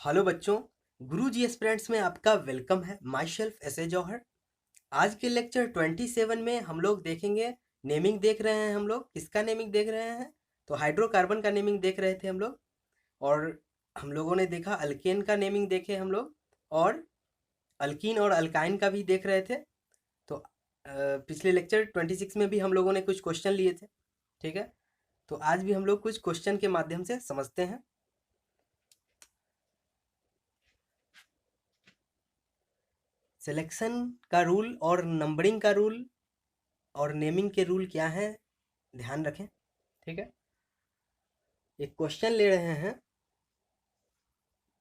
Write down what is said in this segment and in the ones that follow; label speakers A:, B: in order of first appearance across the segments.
A: Hello बच्चों, गुरुजी aspirants में आपका वेलकम है। माई शेल्फ एस ए जौहर। आज के लेक्चर 27 में हम लोग देखेंगे नेमिंग। देख रहे हैं हम लोग किसका नेमिंग देख रहे हैं? तो हाइड्रोकार्बन का नेमिंग देख रहे थे हम लोग। और हम लोगों ने देखा अल्केन का नेमिंग देखे हम लोग, और अल्कीन और अल्काइन का भी देख रहे थे। तो पिछले लेक्चर 26 में भी हम लोगों ने कुछ क्वेश्चन लिए थे, ठीक है। तो आज भी हम लोग कुछ क्वेश्चन के माध्यम से समझते हैं। सिलेक्शन का रूल और नंबरिंग का रूल और नेमिंग के रूल क्या हैं, ध्यान रखें, ठीक है। एक क्वेश्चन ले रहे हैं।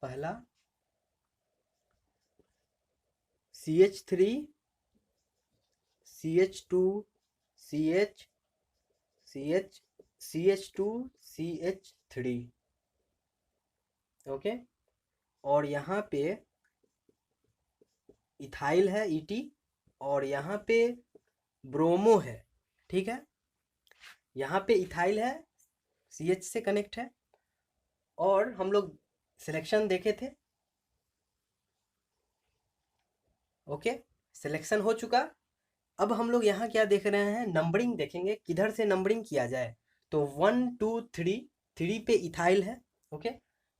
A: पहला, CH3 CH2 CH CH CH2 CH3, okay. और यहाँ पे इथाइल है ET, और यहाँ पे ब्रोमो है, ठीक है। यहाँ पे इथाइल है, CH से कनेक्ट है, और हम लोग सिलेक्शन देखे थे, ओके। सिलेक्शन हो चुका। अब हम लोग यहाँ क्या देख रहे हैं, नंबरिंग देखेंगे, किधर से नंबरिंग किया जाए। तो 1 2 3, 3 पे इथाइल है, ओके।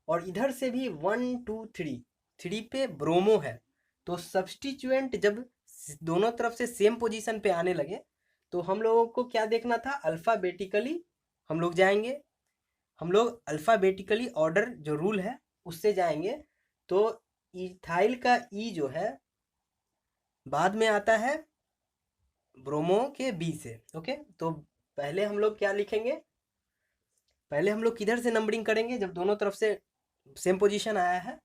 A: और इधर से भी 1 2 3, 3 पे ब्रोमो है। तो सब्स्टिट्यूएंट जब दोनों तरफ से सेम पोजीशन पे आने लगे तो हम लोगों को क्या देखना था, अल्फ़ाबेटिकली हम लोग जाएंगे। हम लोग अल्फ़ाबेटिकली ऑर्डर जो रूल है उससे जाएंगे। तो इथाइल का ई जो है बाद में आता है ब्रोमो के बी से, ओके। तो पहले हम लोग क्या लिखेंगे, पहले हम लोग किधर से नंबरिंग करेंगे, जब दोनों तरफ से सेम पोजीशन आया है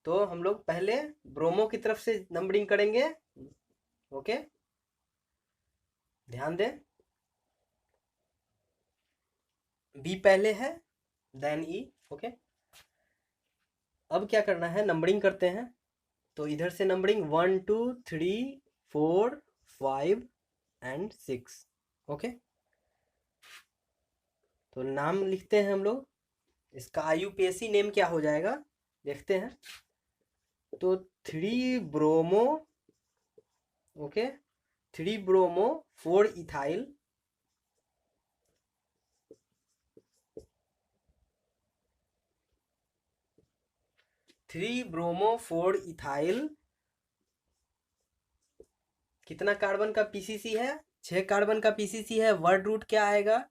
A: तो हम लोग पहले ब्रोमो की तरफ से नंबरिंग करेंगे, ओके। ध्यान दें, बी पहले है देन ई, ओके। अब क्या करना है, नंबरिंग करते हैं। तो इधर से नंबरिंग 1 2 3 4 5 एंड 6, ओके। तो नाम लिखते हैं हम लोग। इसका IUPAC नेम क्या हो जाएगा, देखते हैं। तो 3 ब्रोमो, ओके, 3 ब्रोमो 4 इथाइल, कितना कार्बन का PCC है, 6 कार्बन का PCC है। वर्ड रूट क्या आएगा,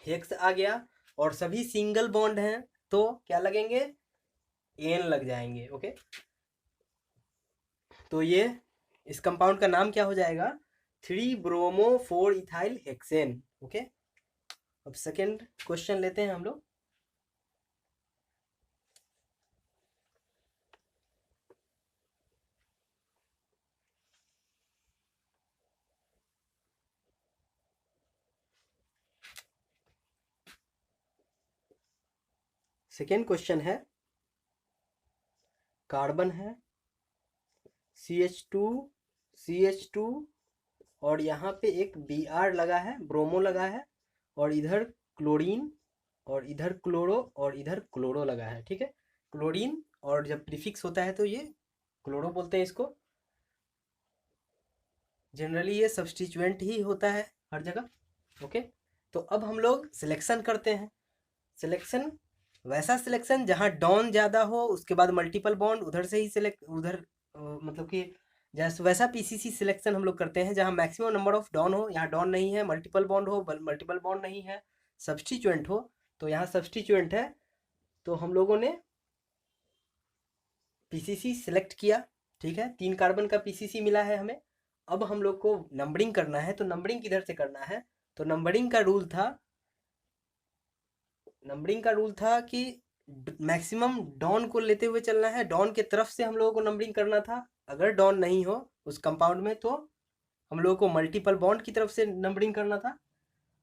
A: हेक्स आ गया। और सभी सिंगल बॉन्ड हैं तो क्या लगेंगे, एन लग जाएंगे, ओके। तो ये इस कंपाउंड का नाम क्या हो जाएगा, 3 ब्रोमो 4 इथाइल हेक्सेन, ओके। अब सेकेंड क्वेश्चन लेते हैं हम लोग। सेकेंड क्वेश्चन है, कार्बन है CH2 CH2, और यहाँ पे एक Br लगा है, ब्रोमो लगा है, और इधर क्लोरीन, और इधर क्लोरो, और इधर क्लोरो लगा है, ठीक है। क्लोरीन, और जब प्रीफिक्स होता है तो ये क्लोरो बोलते हैं इसको। जनरली ये सब्स्टिट्यूएंट ही होता है हर जगह, ओके। तो अब हम लोग सिलेक्शन करते हैं। सिलेक्शन, वैसा सिलेक्शन जहाँ डॉन ज़्यादा हो, उसके बाद मल्टीपल बॉन्ड, उधर से ही सिलेक्ट, उधर मतलब कि जैसे वैसा PCC सिलेक्शन हम लोग करते हैं जहाँ मैक्सिमम नंबर ऑफ डॉन हो। यहाँ डॉन नहीं है, मल्टीपल बॉन्ड हो, मल्टीपल बॉन्ड नहीं है, सब्स्टिट्यूएंट हो। तो यहाँ सब्स्टिट्यूएंट है तो हम लोगों ने PCC सिलेक्ट किया, ठीक है। 3 कार्बन का PCC मिला है हमें। अब हम लोग को नंबरिंग करना है। तो नंबरिंग किधर से करना है, तो नंबरिंग का रूल था, कि मैक्सिमम डॉन को लेते हुए चलना है। डॉन के तरफ से हम लोगों को नंबरिंग करना था। अगर डॉन नहीं हो उस कंपाउंड में तो हम लोगों को मल्टीपल बॉन्ड की तरफ से नंबरिंग करना था।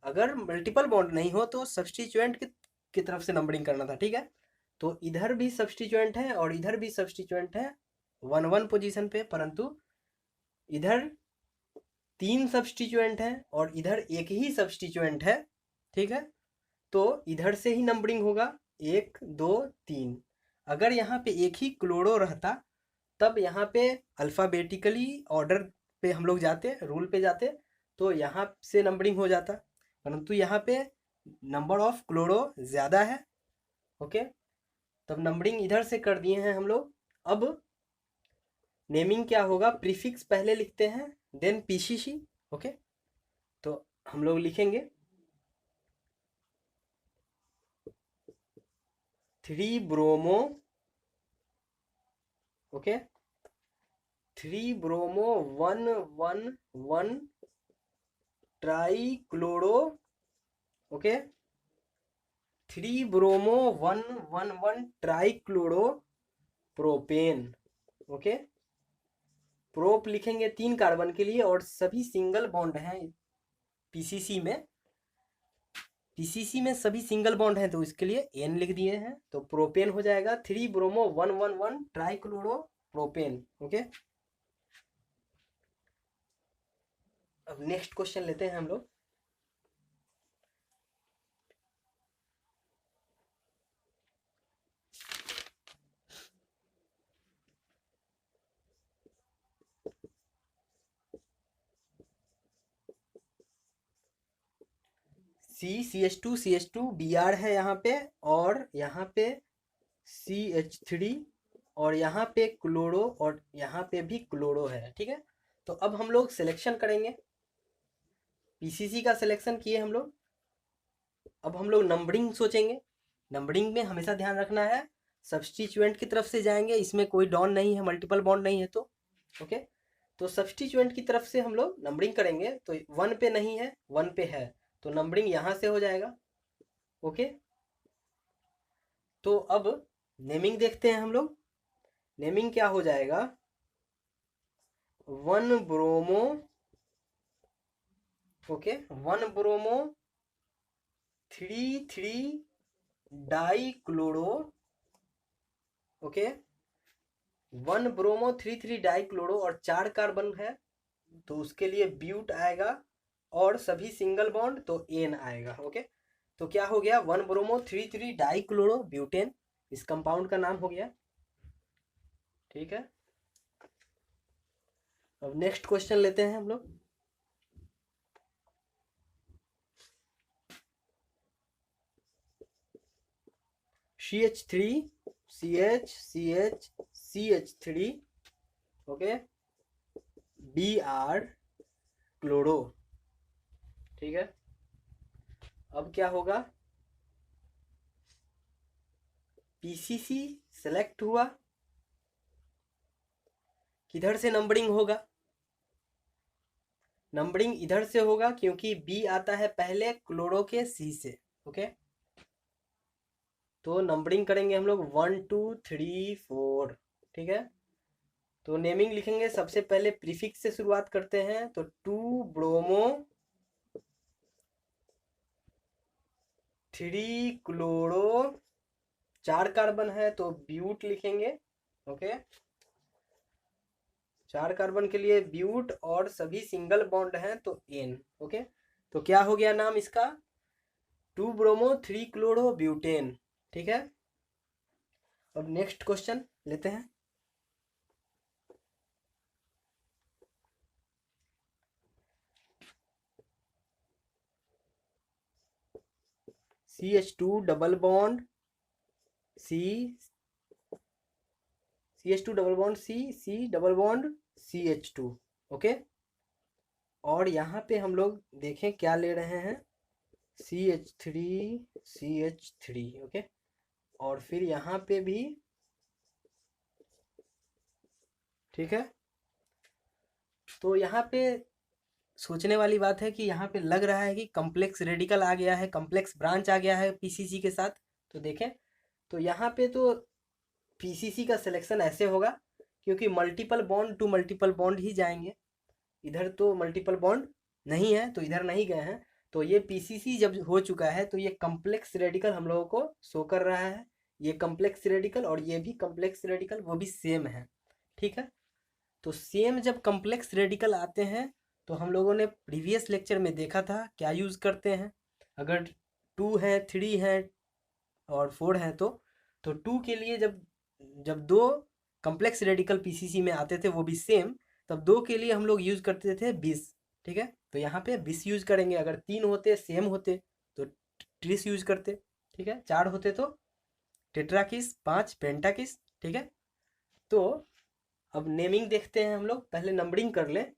A: अगर मल्टीपल बॉन्ड नहीं हो तो सब्स्टिट्यूएंट की तरफ से नंबरिंग करना था, ठीक है। तो इधर भी सब्स्टिट्यूएंट है और इधर भी सब्स्टिट्यूएंट है 1 1 पोजीशन पे, परंतु इधर 3 सब्स्टिट्यूएंट है और इधर एक ही सब्स्टिट्यूएंट है, ठीक है। तो इधर से ही नंबरिंग होगा 1 2 3। अगर यहाँ पे एक ही क्लोरो रहता तब यहाँ पे अल्फ़ाबेटिकली ऑर्डर पे हम लोग जाते, रूल पे जाते, तो यहाँ से नंबरिंग हो जाता, परंतु यहाँ पे नंबर ऑफ क्लोरो ज़्यादा है। ओके, तब नंबरिंग इधर से कर दिए हैं हम लोग। अब नेमिंग क्या होगा, प्रीफिक्स पहले लिखते हैं देन पीसीसी। ओके, तो हम लोग लिखेंगे 3 bromo, okay, 3 bromo 111 try chloro, okay, 3 bromo 111 try chloro propane. Okay, prop लिखेंगे 3 कार्बन के लिए और सभी सिंगल बॉन्ड हैं पीसीसी में, पीसीसी में सभी सिंगल बॉन्ड हैं तो इसके लिए एन लिख दिए हैं, तो प्रोपेन हो जाएगा 3 bromo 111 try chloro propane. Okay, अब नेक्स्ट क्वेश्चन लेते हैं हम लोग। CH2 Br है यहाँ पे, और यहाँ पे CH3, और यहाँ पे क्लोरो, और यहाँ पे भी क्लोरो है। ठीक है, तो अब हम लोग सिलेक्शन करेंगे, पीसीसी का सिलेक्शन किए हम लोग। अब हम लोग नंबरिंग सोचेंगे। नंबरिंग में हमेशा ध्यान रखना है सब्स्टिट्यूएंट की तरफ से जाएंगे, इसमें कोई डॉन नहीं है, मल्टीपल बॉन्ड नहीं है, तो ओके, तो सब्स्टिट्यूएंट की तरफ से हम लोग नंबरिंग करेंगे, तो 1 पे नहीं है, 1 पे है, तो नंबरिंग यहाँ से हो जाएगा। ओके, तो अब नेमिंग देखते हैं हम लोग। नेमिंग क्या हो जाएगा, 1 bromo, okay, 1 bromo 3 die chloro, okay, 1 bromo 3 die chloro, और 4 कार्बन है तो उसके लिए ब्यूट आएगा, और सभी सिंगल बॉन्ड तो एन आएगा। ओके, तो क्या हो गया, 1 ब्रोमो 3 डाई क्लोरो ब्यूटेन, इस कंपाउंड का नाम हो गया। ठीक है, अब नेक्स्ट क्वेश्चन लेते हैं हम लोग। CH3 CH3, okay, Br chloro. ठीक है, अब क्या होगा, पीसीसी सेलेक्ट हुआ, किधर से नंबरिंग होगा, नंबरिंग इधर से होगा क्योंकि बी आता है पहले क्लोरो के सी से। ओके, तो नंबरिंग करेंगे हम लोग 1 2 3 4। ठीक है, तो नेमिंग लिखेंगे, सबसे पहले प्रीफिक्स से शुरुआत करते हैं, तो 2 ब्रोमो 3 क्लोरो, 4 कार्बन है तो ब्यूट लिखेंगे। ओके, 4 कार्बन के लिए ब्यूट, और सभी सिंगल बॉन्ड हैं तो एन। ओके, तो क्या हो गया नाम इसका, 2 ब्रोमो 3 क्लोरो ब्यूटेन। ठीक है, अब नेक्स्ट क्वेश्चन लेते हैं। CH2 double bond C, CH2 double bond C double bond CH2। Okay, और यहाँ पे हम लोग देखें क्या ले रहे हैं, CH3 ओके, और फिर यहाँ पे भी। ठीक है, तो यहाँ पे सोचने वाली बात है कि यहाँ पे लग रहा है कि कम्प्लेक्स रेडिकल आ गया है, कम्प्लेक्स ब्रांच आ गया है पीसीसी के साथ। तो देखें, तो यहाँ पे तो पीसीसी का सिलेक्शन ऐसे होगा क्योंकि multiple bond to multiple bond ही जाएंगे, इधर तो मल्टीपल बॉन्ड नहीं है तो इधर नहीं गए हैं, तो ये पीसीसी जब हो चुका है तो ये कम्प्लेक्स रेडिकल हम लोगों को शो कर रहा है, ये कम्प्लेक्स रेडिकल और ये भी कम्प्लेक्स रेडिकल, वो भी सेम है। ठीक है, तो सेम जब कम्प्लेक्स रेडिकल आते हैं तो हम लोगों ने प्रीवियस लेक्चर में देखा था क्या यूज़ करते हैं, अगर 2 है 3 है और 4 है तो 2 के लिए जब जब दो कम्प्लेक्स रेडिकल पीसीसी में आते थे वो भी सेम, तब दो के लिए हम लोग यूज करते थे 20। ठीक है, तो यहाँ पे 20 यूज करेंगे। अगर तीन होते सेम होते तो 30 यूज करते। ठीक है, चार होते तो टेट्राकिस, पाँच पेंटाकिस। ठीक है, तो अब नेमिंग देखते हैं हम लोग। पहले नंबरिंग कर लें।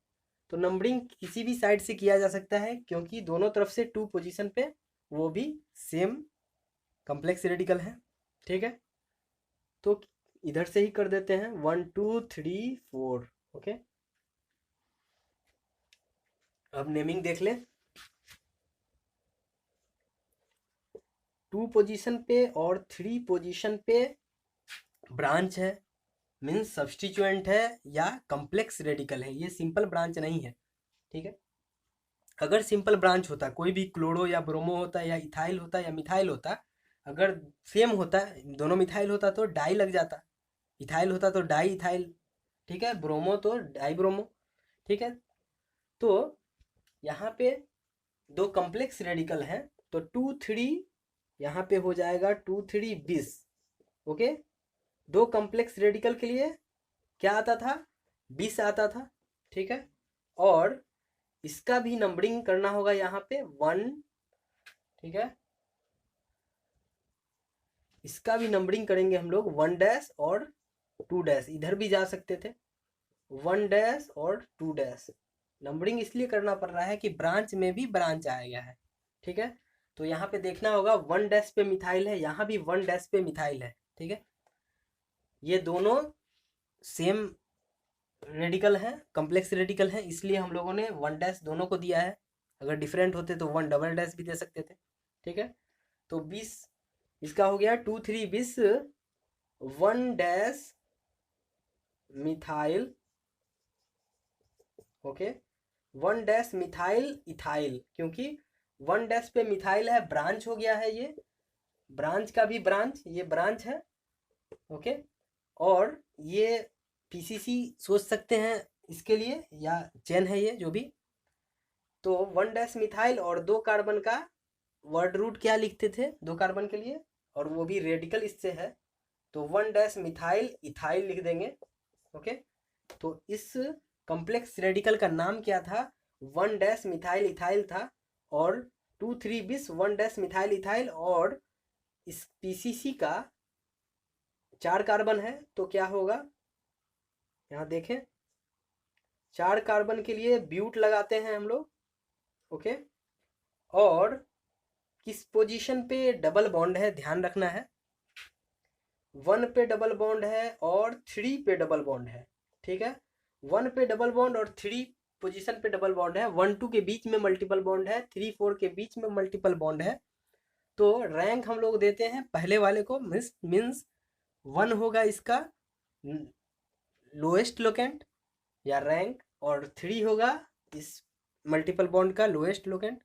A: तो नंबरिंग किसी भी साइड से किया जा सकता है, क्योंकि दोनों तरफ से 2 पोजीशन पे वो भी सेम कम्प्लेक्स रेडिकल है। ठीक है, तो इधर से ही कर देते हैं 1 2 3 4। ओके, अब नेमिंग देख लें। 2 पोजीशन पे और 3 पोजीशन पे ब्रांच है, मीन्स सब्स्टिट्यूएंट है या कम्प्लेक्स रेडिकल है। ये सिंपल ब्रांच नहीं है। ठीक है, अगर सिंपल ब्रांच होता, कोई भी क्लोरो या ब्रोमो होता या इथाइल होता या मिथाइल होता, अगर सेम होता, दोनों मिथाइल होता तो डाई लग जाता, इथाइल होता तो डाई इथाइल। ठीक है, ब्रोमो तो डाई ब्रोमो। ठीक है, तो यहाँ पे दो कम्प्लेक्स रेडिकल हैं, तो 2 3 यहाँ पे हो जाएगा 2 3 20। ओके, दो कम्प्लेक्स रेडिकल के लिए क्या आता था, 20 आता था। ठीक है, और इसका भी नंबरिंग करना होगा यहाँ पे 1। ठीक है, इसका भी नंबरिंग करेंगे हम लोग 1 डैश और 2 डैश, इधर भी जा सकते थे 1 डैश और 2 डैश। नंबरिंग इसलिए करना पड़ रहा है कि ब्रांच में भी ब्रांच आ गया है। ठीक है, तो यहाँ पे देखना होगा 1 डैश पे मिथाइल है, यहाँ भी 1 डैश पे मिथाइल है। ठीक है, ये दोनों सेम रेडिकल है, कम्प्लेक्स रेडिकल है, इसलिए हम लोगों ने 1 डैश दोनों को दिया है। अगर डिफरेंट होते तो 1 डबल डैश भी दे सकते थे। ठीक है, तो 20 इसका हो गया 2 3 20 1 dash methyl. Okay, 1 dash methyl ethyl, क्योंकि 1 डैश पे मिथाइल है, ब्रांच हो गया है ये, ब्रांच का भी ब्रांच, ये ब्रांच है। ओके, और ये पीसीसी सोच सकते हैं इसके लिए, या चेन है ये जो भी। तो 1 डैश मिथाइल और 2 कार्बन का वर्ड रूट क्या लिखते थे 2 कार्बन के लिए, और वो भी रेडिकल इससे है, तो 1 डैश मिथाइल इथाइल लिख देंगे। ओके, तो इस कॉम्प्लेक्स रेडिकल का नाम क्या था, 1 डैश मिथाइल इथाइल था। और 2 3 20 1 डैश मिथाइल इथाइल, और इस पीसीसी का 4 कार्बन है, तो क्या होगा, यहाँ देखें 4 कार्बन के लिए ब्यूट लगाते हैं हम लोग। ओके, और किस पोजीशन पे डबल बॉन्ड है ध्यान रखना है, 1 पे डबल बॉन्ड है और 3 पे डबल बॉन्ड है। ठीक है, 1 पे डबल बॉन्ड और 3 पोजीशन पे डबल बॉन्ड है, 1 2 के बीच में मल्टीपल बॉन्ड है, 3 4 के बीच में मल्टीपल बॉन्ड है। तो रैंक हम लोग देते हैं पहले वाले को, मीन्स 1 होगा इसका लोएस्ट लोकेंट या रैंक, और 3 होगा इस मल्टीपल बॉन्ड का लोएस्ट लोकेंट।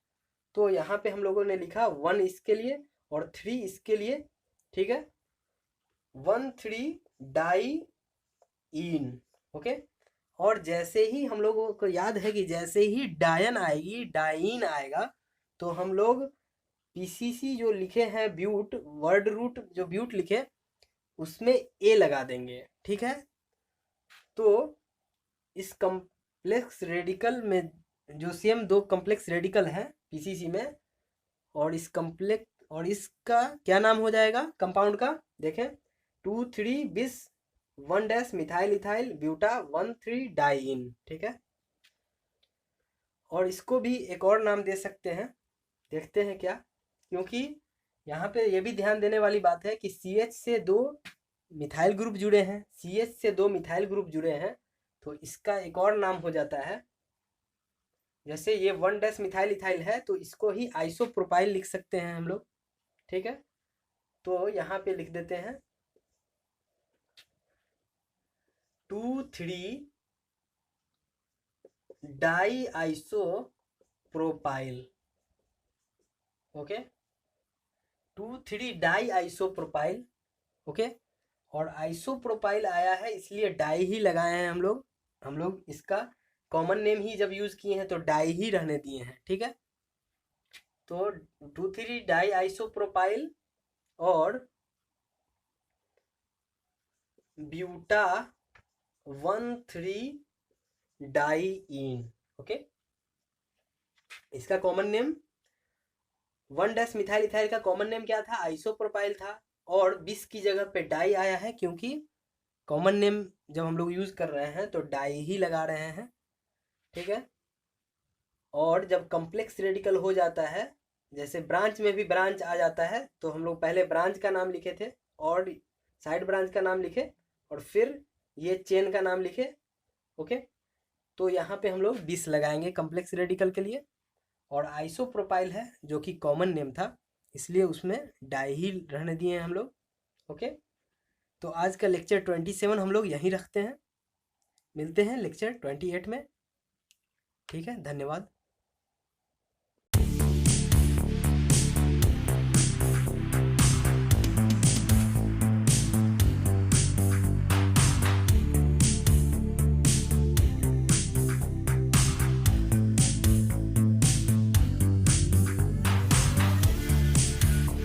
A: तो यहाँ पे हम लोगों ने लिखा 1 इसके लिए और 3 इसके लिए। ठीक है, 1 3 डाई इन। ओके, और जैसे ही हम लोगों को याद है कि जैसे ही डायन आएगी, डाइन आएगा, तो हम लोग पीसीसी जो लिखे हैं ब्यूट, वर्ड रूट जो ब्यूट लिखे उसमें ए लगा देंगे। ठीक है, तो इस कम्प्लेक्स रेडिकल में जो सेम दो कम्प्लेक्स रेडिकल हैं पीसीसी में, और इस कम्प्लेक्स और इसका क्या नाम हो जाएगा कंपाउंड का, देखें 2 3 20 1 dash methyl ethyl buta 1 3 diene. ठीक है, और इसको भी एक और नाम दे सकते हैं, देखते हैं क्या, क्योंकि यहाँ पे ये भी ध्यान देने वाली बात है कि CH से 2 मिथाइल ग्रुप जुड़े हैं, CH से 2 मिथाइल ग्रुप जुड़े हैं, तो इसका एक और नाम हो जाता है, जैसे ये 1 डैश मिथाइल इथाइल है तो इसको ही आइसोप्रोपाइल लिख सकते हैं हम लोग। ठीक है, तो यहाँ पे लिख देते हैं 2 3 diisopropyl. Okay, 2 3 diisopropyl. Okay, और आइसो प्रोपाइल आया है इसलिए डाई ही लगाए हैं हम लोग इसका कॉमन नेम ही जब यूज किए हैं तो डाई ही रहने दिए हैं। ठीक है, तो 2 3 डाई आइसो प्रोपाइल और ब्यूटा 1,3 डाइईन। ओके, इसका कॉमन नेम 1 मिथाइल इथाइल का कॉमन नेम क्या था? आइसोप्रोपाइल था। और 20 की जगह पे डाई आया है क्योंकि कॉमन नेम जब हम लोग यूज कर रहे हैं तो डाई ही लगा रहे हैं। ठीक है, और जब कॉम्प्लेक्स रेडिकल हो जाता है, जैसे ब्रांच में भी ब्रांच आ जाता है, तो हम लोग पहले ब्रांच का नाम लिखे थे और साइड ब्रांच का नाम लिखे और फिर ये चेन का नाम लिखे। ओके, तो यहाँ पे हम लोग 20 लगाएंगे कॉम्प्लेक्स रेडिकल के लिए। और आइसोप्रोपाइल है जो कि कॉमन नेम था, इसलिए उसमें डाई ही रहने दिए हैं हम लोग। ओके, तो आज का लेक्चर 27 हम लोग यहीं रखते हैं, मिलते हैं लेक्चर 28 में। ठीक है, धन्यवाद।